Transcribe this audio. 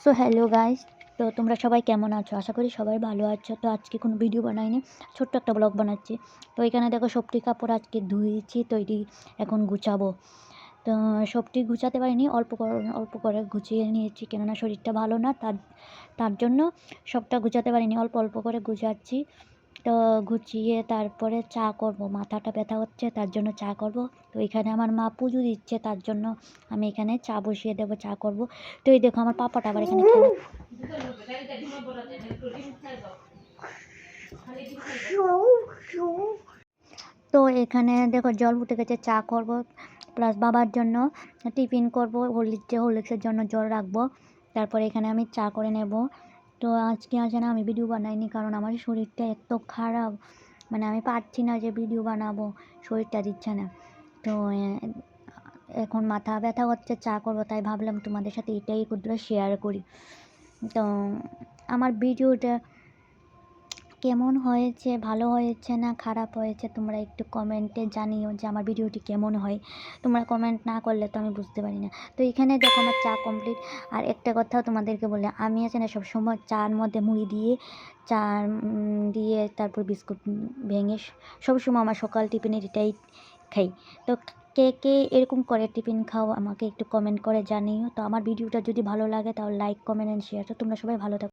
So hello guys, তো তোমরা সবাই কেমন আছো? আশা করি সবাই ভালো আছো। তো আজকে কোনো ভিডিও বানাইনি, ছোট্ট একটা ব্লগ বানাচ্ছি। তো এখানে দেখো সবটি কাপড় আজকে ধুয়েছি, তো এটি এখন গুছাবো। তো সবটি গুছাতে পারিনি, অল্প করে গুছিয়ে নিয়েছি, কেননা শরীরটা ভালো না, তার তার জন্য সবটা গুছাতে পারিনি, অল্প অল্প করে গুছাচ্ছি। তো গুছিয়ে তারপরে চা করব, মাথাটা ব্যথা হচ্ছে তার জন্য চা করব। তো এখানে আমার মা পুজো দিচ্ছে, তার জন্য আমি এখানে চা বসিয়ে দেবো, চা করব। তো এই দেখো আমার পাপাটা আবার এখানে খেলা। তো এখানে দেখো জল ফুটে গেছে, চা করব, প্লাস বাবার জন্য টিফিন করব, হরলিক্সের জন্য জল রাখবো। তারপরে এখানে আমি চা করে নেব। তো আজকে না আমি ভিডিও বানাইনি, কারণ আমার শরীরটা এত খারাপ, মানে আমি পারছি না যে ভিডিও বানাবো, শরীরটা দিচ্ছে না। তো এখন মাথা ব্যথা হচ্ছে, চা করবো, তাই ভাবলাম তোমাদের সাথে এটাই ক্ষুদ্র শেয়ার করি। তো আমার ভিডিওটা কেমন হয়েছে, ভালো হয়েছে না খারাপ হয়েছে, তোমরা একটু কমেন্টে জানিও যে আমার ভিডিওটি কেমন হয়। তোমরা কমেন্ট না করলে তো আমি বুঝতে পারি না। তো এখানে দেখো আমার চা কমপ্লিট। আর একটা কথাও তোমাদেরকে বলে, আমি আছে না সবসময় চার মধ্যে মুড়ি দিয়ে, চা দিয়ে তারপর বিস্কুট ভেঙে সবসময় আমার সকাল টিফিনের এটাই খাই। তো কে কে এরকম করে টিফিন খাও আমাকে একটু কমেন্ট করে জানিও। তো আমার ভিডিওটা যদি ভালো লাগে তাহলে লাইক, কমেন্ট অ্যান্ড শেয়ার। তো তোমরা সবাই ভালো থাকো।